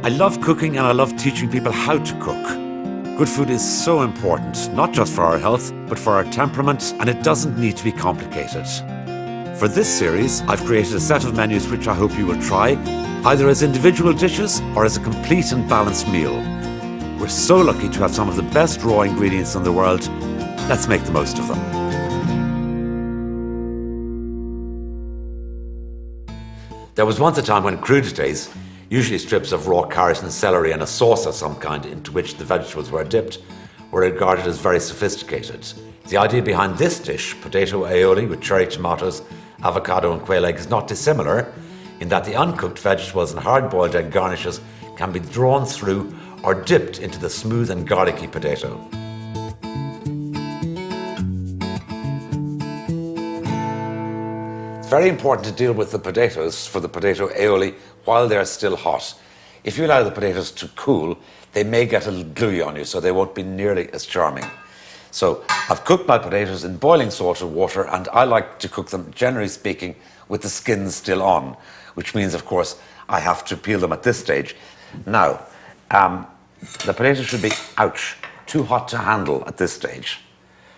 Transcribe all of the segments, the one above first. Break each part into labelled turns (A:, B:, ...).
A: I love cooking and I love teaching people how to cook. Good food is so important, not just for our health, but for our temperament, and it doesn't need to be complicated. For this series, I've created a set of menus which I hope you will try, either as individual dishes or as a complete and balanced meal. We're so lucky to have some of the best raw ingredients in the world. Let's make the most of them. There was once a time when crudités, usually strips of raw carrot and celery and a sauce of some kind into which the vegetables were dipped, were regarded as very sophisticated. The idea behind this dish, potato aioli with cherry tomatoes, avocado and quail egg, is not dissimilar in that the uncooked vegetables and hard-boiled egg garnishes can be drawn through or dipped into the smooth and garlicky potato. It's very important to deal with the potatoes for the potato aioli while they're still hot. If you allow the potatoes to cool, they may get a little gluey on you, so they won't be nearly as charming. So I've cooked my potatoes in boiling salted water, and I like to cook them, generally speaking, with the skins still on, which means, of course, I have to peel them at this stage. Now, the potatoes should be, ouch, too hot to handle at this stage.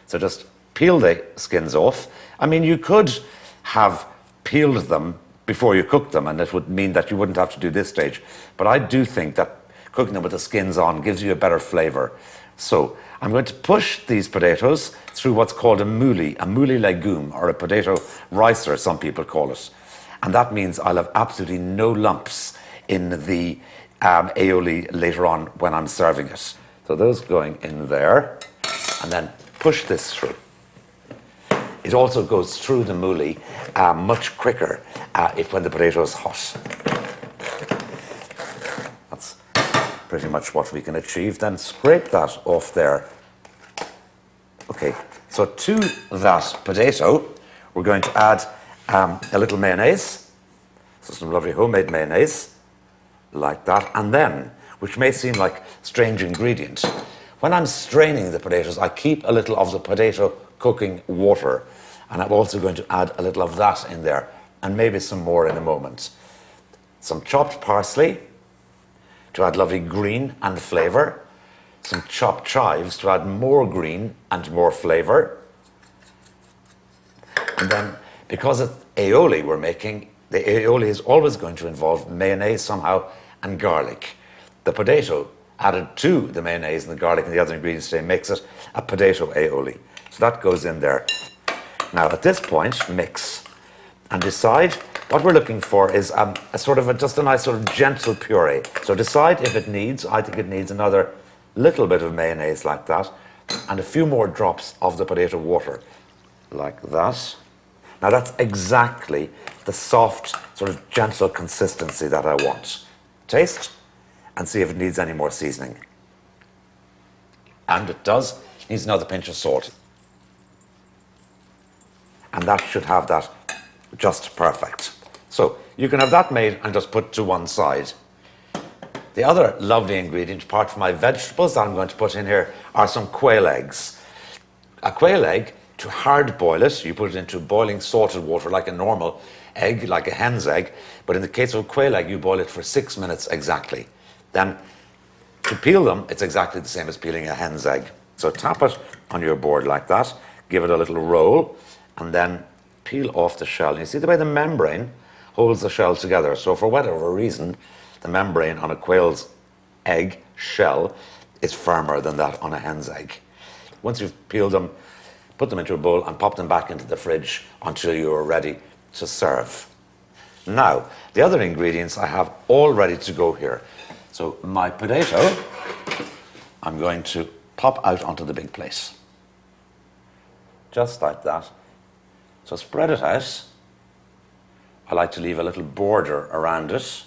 A: So just peel the skins off. I mean, you could have peeled them before you cook them, and it would mean that you wouldn't have to do this stage. But I do think that cooking them with the skins on gives you a better flavour. So I'm going to push these potatoes through what's called a mouli legume, or a potato ricer, some people call it. And that means I'll have absolutely no lumps in the aioli later on when I'm serving it. So those going in there, and then push this through. It also goes through the mouli much quicker when the potato is hot. That's pretty much what we can achieve. Then scrape that off there. Okay, so to that potato, we're going to add a little mayonnaise. So some lovely homemade mayonnaise, like that. And then, which may seem like a strange ingredient, when I'm straining the potatoes, I keep a little of the potato cooking water, and I'm also going to add a little of that in there, and maybe some more in a moment. Some chopped parsley to add lovely green and flavour, some chopped chives to add more green and more flavour, and then because it's aioli we're making, the aioli is always going to involve mayonnaise somehow and garlic. The potato added to the mayonnaise and the garlic and the other ingredients today makes it a potato aioli. So that goes in there. Now at this point, mix and decide. What we're looking for is just a nice sort of gentle puree. So decide if it needs, I think it needs another little bit of mayonnaise like that, and a few more drops of the potato water, like that. Now that's exactly the soft, sort of gentle consistency that I want. Taste and see if it needs any more seasoning. And it does. It needs another pinch of salt. And that should have that just perfect. So you can have that made and just put to one side. The other lovely ingredient, apart from my vegetables that I'm going to put in here, are some quail eggs. A quail egg, to hard boil it, you put it into boiling salted water like a normal egg, like a hen's egg, but in the case of a quail egg, you boil it for 6 minutes exactly. Then to peel them, it's exactly the same as peeling a hen's egg. So tap it on your board like that, give it a little roll, and then peel off the shell. And you see the way the membrane holds the shell together. So for whatever reason, the membrane on a quail's egg shell is firmer than that on a hen's egg. Once you've peeled them, put them into a bowl and pop them back into the fridge until you are ready to serve. Now, the other ingredients I have all ready to go here. So my potato, I'm going to pop out onto the big plate. Just like that. So spread it out. I like to leave a little border around it.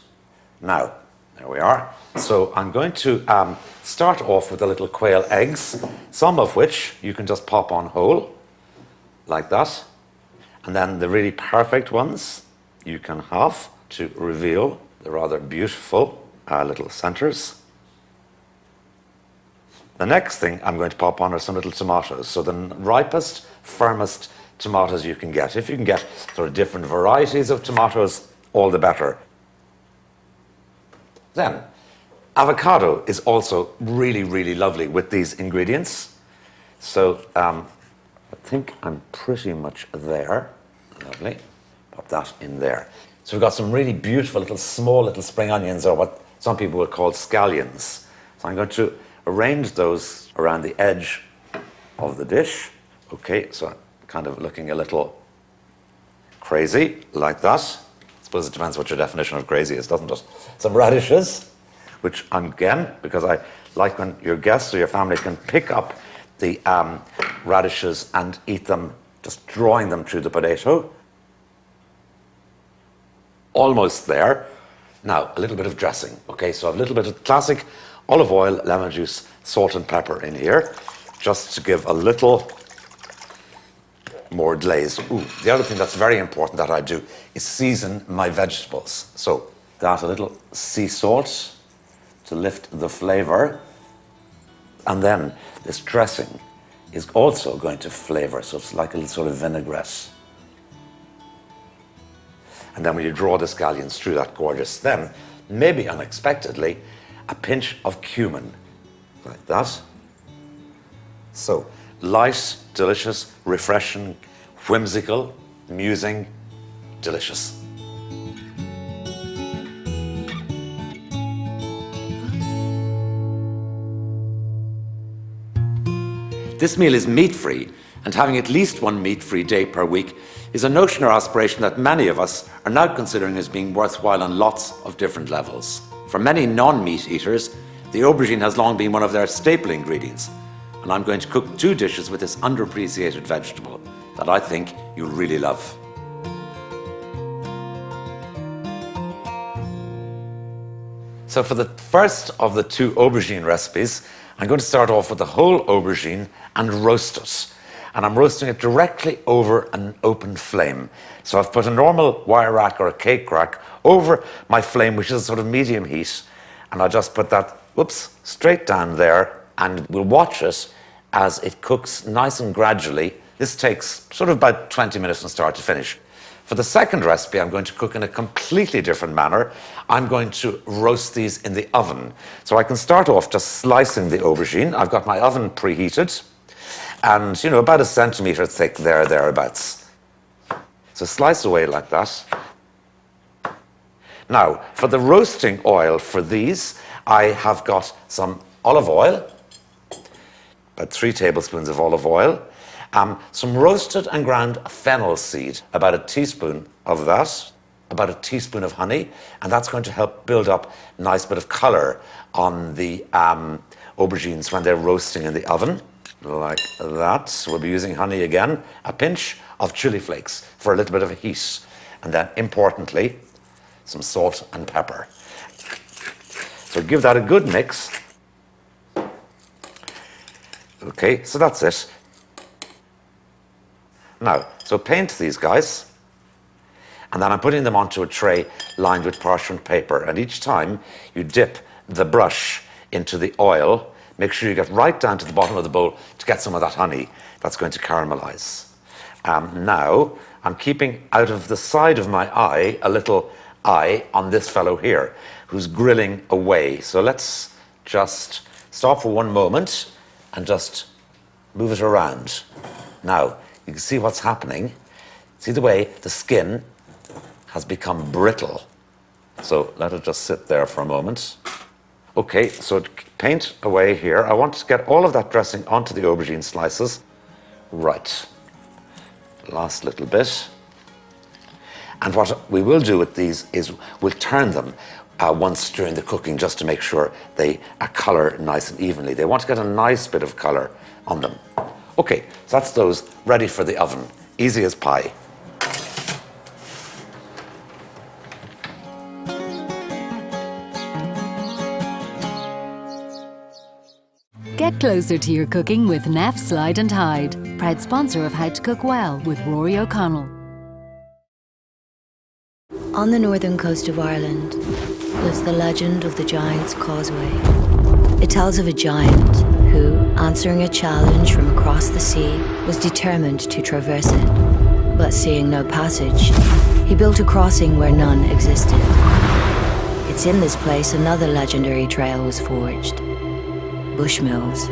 A: Now, there we are. So I'm going to start off with the little quail eggs, some of which you can just pop on whole, like that. And then the really perfect ones you can have to reveal the rather beautiful little centers. The next thing I'm going to pop on are some little tomatoes. So the ripest, firmest tomatoes you can get. If you can get sort of different varieties of tomatoes, all the better. Then Avocado is also really, really lovely with these ingredients. So I think I'm pretty much there. Lovely. Pop that in there. So we've got some really beautiful little small little spring onions, or what some people would call scallions. So I'm going to arrange those around the edge of the dish. Okay, so kind of looking a little crazy like that. I suppose it depends what your definition of crazy is, doesn't it? Some radishes, which again, because I like when your guests or your family can pick up the radishes and eat them, just drawing them through the potato. Almost there. Now, a little bit of dressing. Okay, so I have a little bit of classic olive oil, lemon juice, salt and pepper in here, just to give a little more glaze. Ooh, the other thing that's very important that I do is season my vegetables. So, that a little sea salt to lift the flavor. And then this dressing is also going to flavor, so it's like a little sort of vinaigrette. And then when you draw the scallions through that gorgeous, then maybe unexpectedly, a pinch of cumin, like that. So light, delicious, refreshing, whimsical, amusing, delicious. This meal is meat-free, and having at least one meat-free day per week is a notion or aspiration that many of us are now considering as being worthwhile on lots of different levels. For many non-meat eaters, the aubergine has long been one of their staple ingredients, and I'm going to cook 2 dishes with this underappreciated vegetable that I think you'll really love. So for the first of the 2 aubergine recipes, I'm going to start off with the whole aubergine and roast it. And I'm roasting it directly over an open flame. So I've put a normal wire rack or a cake rack over my flame, which is sort of medium heat. And I just put that, whoops, straight down there, and we'll watch it as it cooks nice and gradually. This takes sort of about 20 minutes from start to finish. For the second recipe, I'm going to cook in a completely different manner. I'm going to roast these in the oven. So I can start off just slicing the aubergine. I've got my oven preheated, and you know, about a centimetre thick there, thereabouts. So slice away like that. Now, for the roasting oil for these, I have got some olive oil, about 3 tablespoons of olive oil, some roasted and ground fennel seed, about a teaspoon of that, about a teaspoon of honey, and that's going to help build up a nice bit of colour on the aubergines when they're roasting in the oven, like that. We'll be using honey again, a pinch of chili flakes for a little bit of a heat, and then, importantly, some salt and pepper. So give that a good mix. Okay, so that's it. Now, so paint these guys, and then I'm putting them onto a tray lined with parchment paper, and each time you dip the brush into the oil, make sure you get right down to the bottom of the bowl to get some of that honey that's going to caramelize. Now, I'm keeping out of the side of my eye a little eye on this fellow here, who's grilling away. So let's just stop for one moment and just move it around. Now, you can see what's happening. See the way the skin has become brittle. So let it just sit there for a moment. Okay, so paint away here. I want to get all of that dressing onto the aubergine slices. Right. Last little bit. And what we will do with these is we'll turn them once during the cooking, just to make sure they colour nice and evenly. They want to get a nice bit of colour on them. Okay, so that's those ready for the oven. Easy as pie.
B: Get closer to your cooking with Neff Slide and Hide, proud sponsor of How to Cook Well with Rory O'Connell.
C: On the northern coast of Ireland lives the legend of the Giant's Causeway. It tells of a giant who, answering a challenge from across the sea, was determined to traverse it. But seeing no passage, he built a crossing where none existed. It's in this place another legendary trail was forged. Bushmills,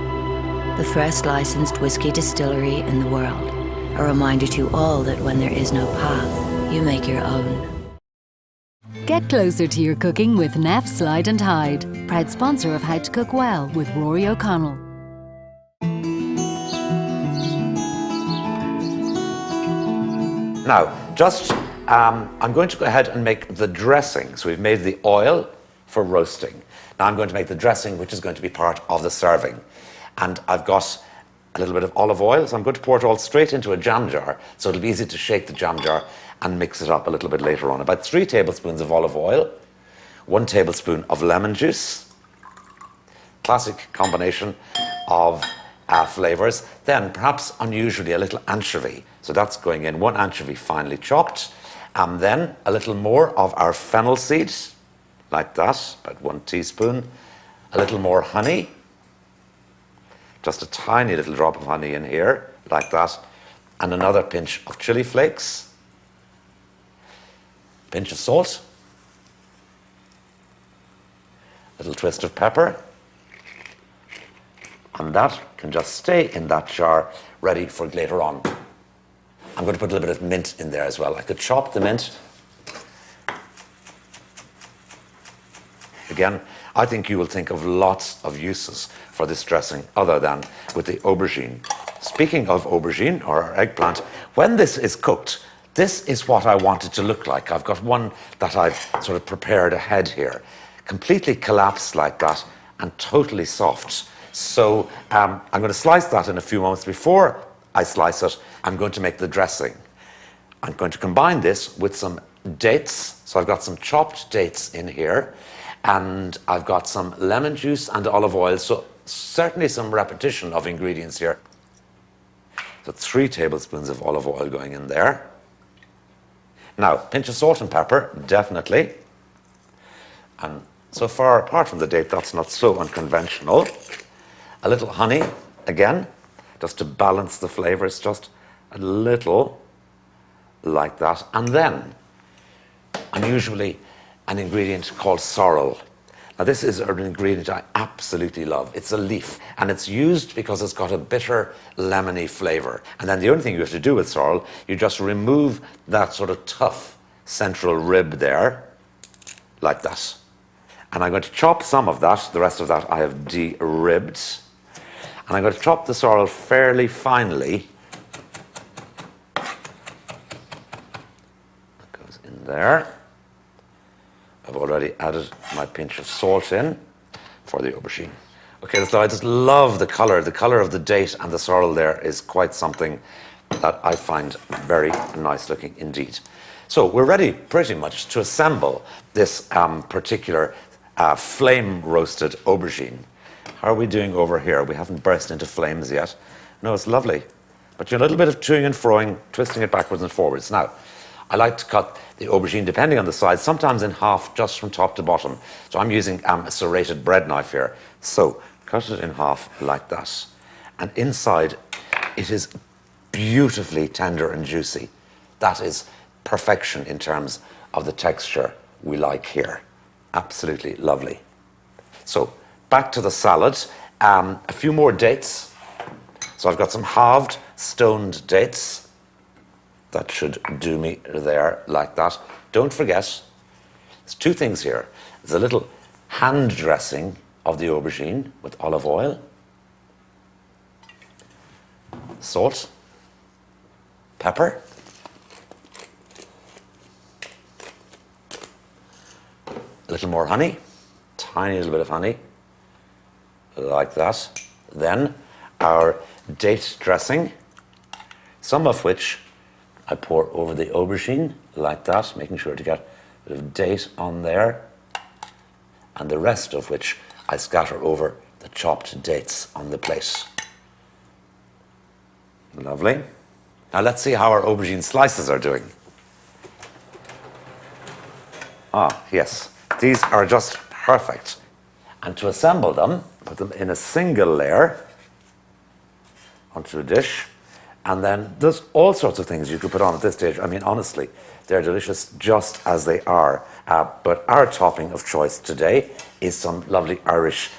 C: the first licensed whiskey distillery in the world. A reminder to all that when there is no path, you make your own.
B: Get closer to your cooking with Neff Slide and Hide, proud sponsor of How to Cook Well with Rory O'Connell.
A: Now, I'm going to go ahead and make the dressing. So we've made the oil for roasting. Now I'm going to make the dressing, which is going to be part of the serving. And I've got a little bit of olive oil, so I'm going to pour it all straight into a jam jar, so it'll be easy to shake the jam jar and mix it up a little bit later on. About 3 tablespoons of olive oil, 1 tablespoon of lemon juice, classic combination of flavors. Then perhaps unusually a little anchovy. So that's going in, 1 anchovy finely chopped. And then a little more of our fennel seeds, like that, about 1 teaspoon. A little more honey, just a tiny little drop of honey in here, like that. And another pinch of chili flakes, pinch of salt, little twist of pepper. And that can just stay in that jar, ready for later on. I'm going to put a little bit of mint in there as well. I could chop the mint. Again, I think you will think of lots of uses for this dressing other than with the aubergine. Speaking of aubergine, or our eggplant, when this is cooked, this is what I want it to look like. I've got one that I've sort of prepared ahead here. Completely collapsed like that and totally soft. So I'm going to slice that in a few moments. Before I slice it, I'm going to make the dressing. I'm going to combine this with some dates. So I've got some chopped dates in here, and I've got some lemon juice and olive oil. So certainly some repetition of ingredients here. So 3 tablespoons of olive oil going in there. Now, pinch of salt and pepper, definitely. And so far, apart from the date, that's not so unconventional. A little honey, again, just to balance the flavors, just a little like that. And then, unusually, an ingredient called sorrel. Now, this is an ingredient I absolutely love. It's a leaf, and it's used because it's got a bitter, lemony flavor. And then the only thing you have to do with sorrel, you just remove that sort of tough central rib there, like that. And I'm going to chop some of that. The rest of that I have de-ribbed. And I'm going to chop the sorrel fairly finely. That goes in there. I've already added my pinch of salt in for the aubergine. Okay, so I just love the color. The color of the date and the sorrel there is quite something that I find very nice looking indeed. So we're ready pretty much to assemble this particular flame roasted aubergine. How are we doing over here? We haven't burst into flames yet. No, it's lovely. But you're a little bit of toing and froing, twisting it backwards and forwards. Now, I like to cut the aubergine, depending on the size, sometimes in half just from top to bottom. So I'm using a serrated bread knife here. So cut it in half like that. And inside, it is beautifully tender and juicy. That is perfection in terms of the texture we like here. Absolutely lovely. So back to the salad. A few more dates. So I've got some halved stoned dates. That should do me there like that. Don't forget, there's 2 things here. There's a little hand dressing of the aubergine with olive oil, salt, pepper, a little more honey, tiny little bit of honey, like that. Then our date dressing, some of which I pour over the aubergine like that, making sure to get a bit of date on there, and the rest of which I scatter over the chopped dates on the plate. Lovely. Now let's see how our aubergine slices are doing. Ah, yes, these are just perfect. And to assemble them, put them in a single layer onto a dish. And then there's all sorts of things you could put on at this stage. I mean, honestly, they're delicious just as they are. But our topping of choice today is some lovely Irish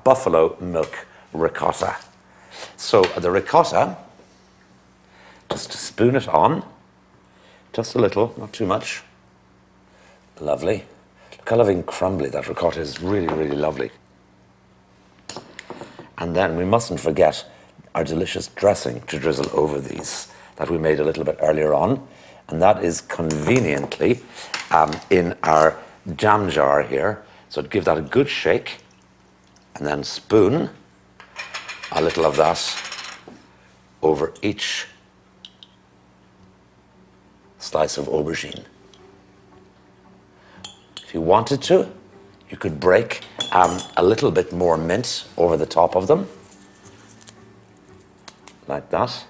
A: buffalo milk ricotta. So the ricotta, just spoon it on, just a little, not too much. Lovely. Look how lovely and crumbly that ricotta is. Really, really lovely. And then we mustn't forget our delicious dressing to drizzle over these that we made a little bit earlier on. And that is conveniently in our jam jar here. So give that a good shake and then spoon a little of that over each slice of aubergine. If you wanted to, you could break a little bit more mint over the top of them, like that.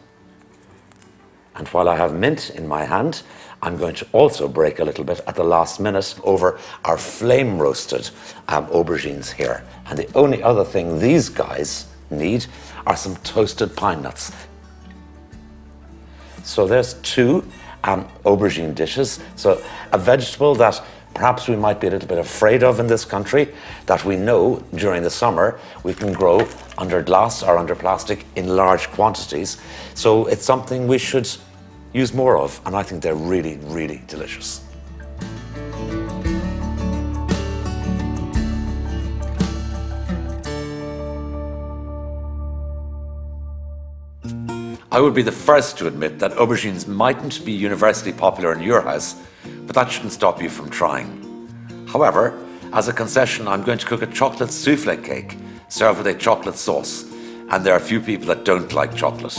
A: And while I have mint in my hand, I'm going to also break a little bit at the last minute over our flame roasted aubergines here. And the only other thing these guys need are some toasted pine nuts. So there's two aubergine dishes. So a vegetable that perhaps we might be a little bit afraid of in this country, that we know during the summer we can grow under glass or under plastic in large quantities. So it's something we should use more of, and I think they're really, really delicious. I would be the first to admit that aubergines mightn't be universally popular in your house, but that shouldn't stop you from trying. However, as a concession, I'm going to cook a chocolate souffle cake served with a chocolate sauce, and there are a few people that don't like chocolate.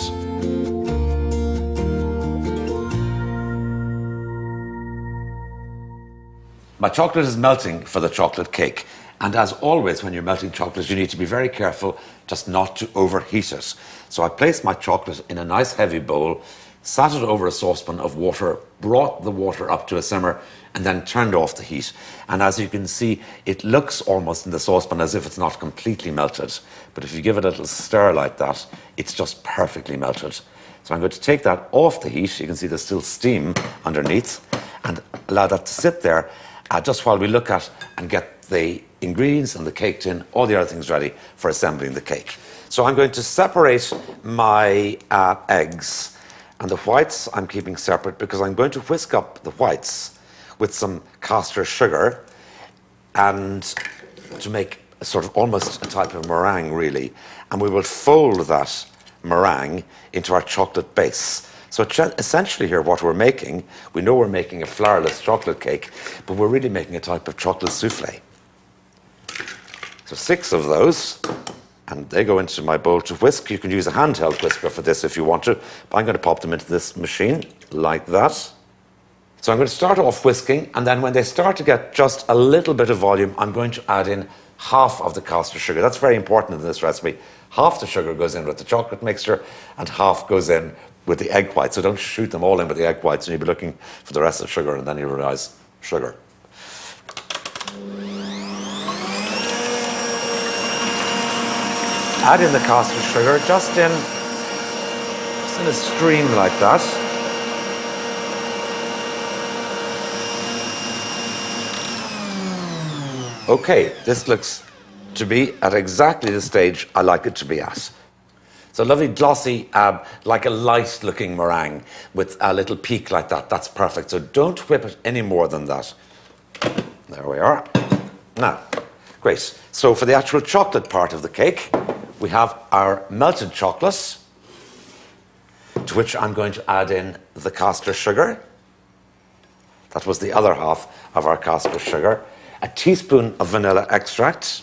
A: My chocolate is melting for the chocolate cake. And as always, when you're melting chocolate, you need to be very careful just not to overheat it. So I placed my chocolate in a nice heavy bowl, sat it over a saucepan of water, brought the water up to a simmer, and then turned off the heat. And as you can see, it looks almost in the saucepan as if it's not completely melted. But if you give it a little stir like that, it's just perfectly melted. So I'm going to take that off the heat. You can see there's still steam underneath, and allow that to sit there just while we look at and get the ingredients and the cake tin, all the other things ready for assembling the cake. So I'm going to separate my eggs, and the whites I'm keeping separate because I'm going to whisk up the whites with some caster sugar and to make a sort of almost a type of meringue really, and we will fold that meringue into our chocolate base. So essentially here what we're making, we know we're making a flourless chocolate cake, but we're really making a type of chocolate souffle. So 6 of those, and they go into my bowl to whisk. You can use a handheld whisker for this if you want to, but I'm going to pop them into this machine like that. So I'm going to start off whisking, and then when they start to get just a little bit of volume, I'm going to add in half of the caster sugar. That's very important in this recipe. Half the sugar goes in with the chocolate mixture, and half goes in with the egg whites. So don't shoot them all in with the egg whites, and you'll be looking for the rest of the sugar, and then you realize sugar. Add in the caster sugar just in a stream like that. Okay, this looks to be at exactly the stage I like it to be at. So lovely glossy, like a light looking meringue with a little peak like that. That's perfect. So don't whip it any more than that. There we are. Now, great. So for the actual chocolate part of the cake, we have our melted chocolate, to which I'm going to add in the caster sugar. That was the other half of our caster sugar. A teaspoon of vanilla extract.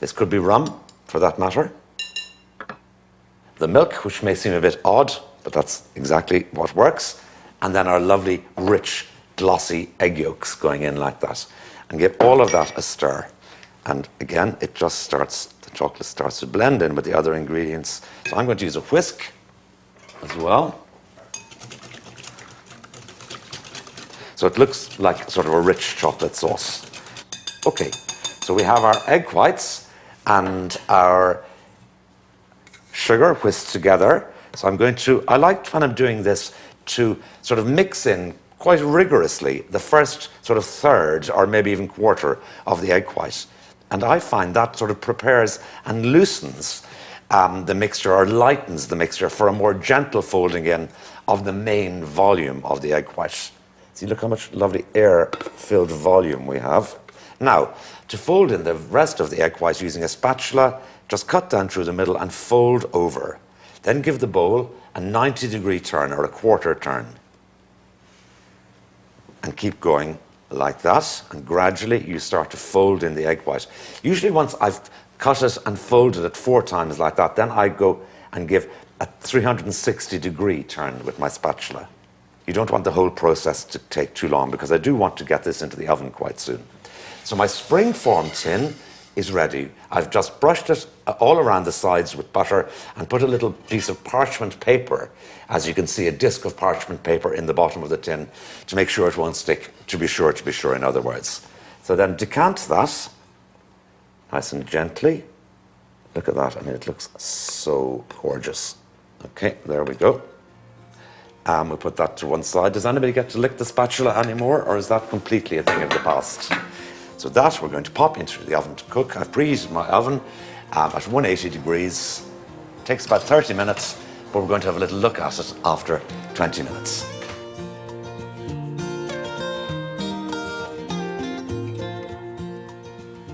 A: This could be rum, for that matter. The milk, which may seem a bit odd, but that's exactly what works. And then our lovely, rich, glossy egg yolks going in like that. And give all of that a stir. And again, it just starts, the chocolate starts to blend in with the other ingredients. So I'm going to use a whisk as well. So it looks like sort of a rich chocolate sauce. Okay, so we have our egg whites and our sugar whisked together So I like when I'm doing this to sort of mix in quite rigorously the first sort of third or maybe even quarter of the egg white. And I find that sort of prepares and loosens the mixture or lightens the mixture for a more gentle folding in of the main volume of the egg white. See, look how much lovely air-filled volume we have. Now, to fold in the rest of the egg white using a spatula, just cut down through the middle and fold over. Then give the bowl a 90-degree turn or a quarter turn. And keep going like that, and gradually you start to fold in the egg white. Usually once I've cut it and folded it 4 times like that, then I go and give a 360-degree turn with my spatula. You don't want the whole process to take too long because I do want to get this into the oven quite soon. So my spring-form tin is ready. I've just brushed it all around the sides with butter and put a little piece of parchment paper, as you can see, a disc of parchment paper in the bottom of the tin to make sure it won't stick, to be sure, in other words. So then decant that nice and gently. Look at that. I mean, it looks so gorgeous. Okay, there we go. We'll put that to one side. Does anybody get to lick the spatula anymore, or is that completely a thing of the past? So that we're going to pop into the oven to cook. I've preheated my oven at 180 degrees. It takes about 30 minutes, but we're going to have a little look at it after 20 minutes.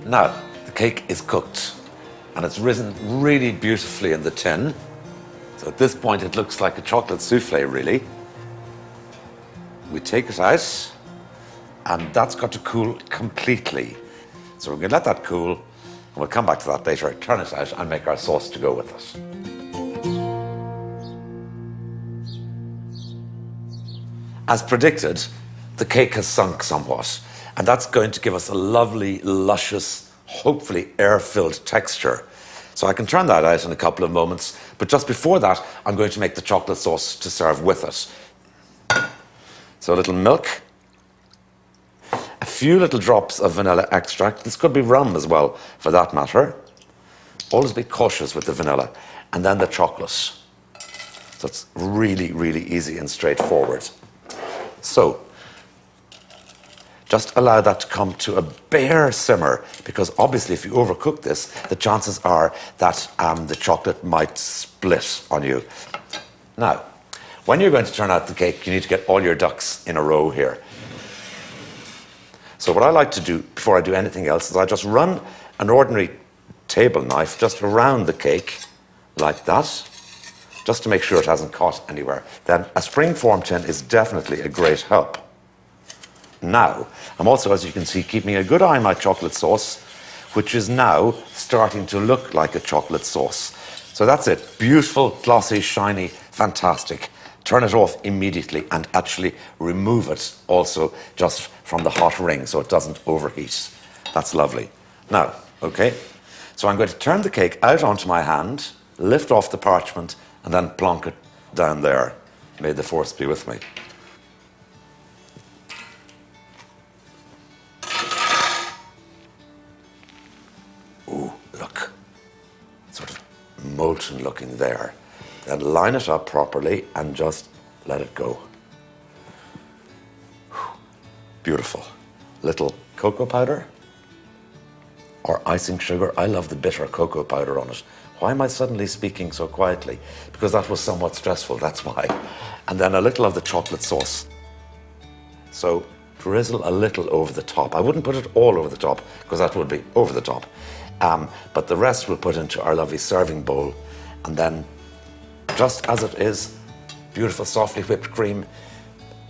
A: Now, the cake is cooked, and it's risen really beautifully in the tin. So at this point, it looks like a chocolate souffle, really. We take it out, and that's got to cool completely. So we're going to let that cool, and we'll come back to that later, turn it out, and make our sauce to go with it. As predicted, the cake has sunk somewhat, and that's going to give us a lovely, luscious, hopefully air-filled texture. So I can turn that out in a couple of moments, but just before that, I'm going to make the chocolate sauce to serve with it. So a little milk, a few little drops of vanilla extract. This could be rum as well, for that matter. Always be cautious with the vanilla. And then the chocolate. So it's really, really easy and straightforward. So just allow that to come to a bare simmer, because obviously if you overcook this, the chances are that the chocolate might split on you. Now, when you're going to turn out the cake, you need to get all your ducks in a row here. So what I like to do before I do anything else is I just run an ordinary table knife just around the cake like that, just to make sure it hasn't caught anywhere. Then a spring-form tin is definitely a great help. Now, I'm also, as you can see, keeping a good eye on my chocolate sauce, which is now starting to look like a chocolate sauce. So that's it. Beautiful, glossy, shiny, fantastic. Turn it off immediately and actually remove it also just from the hot ring so it doesn't overheat. That's lovely. Now, okay, so I'm going to turn the cake out onto my hand, lift off the parchment, and then plonk it down there. May the force be with me. Ooh, look. Sort of molten looking there. Then line it up properly and just let it go. Beautiful. Little cocoa powder or icing sugar. I love the bitter cocoa powder on it. Why am I suddenly speaking so quietly? Because that was somewhat stressful, that's why. And then a little of the chocolate sauce. So drizzle a little over the top. I wouldn't put it all over the top because that would be over the top. But the rest we'll put into our lovely serving bowl, and then just as it is, beautiful softly whipped cream.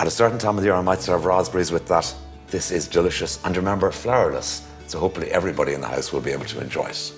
A: At a certain time of the year I might serve raspberries with that. This is delicious, and remember, flourless, so hopefully everybody in the house will be able to enjoy it.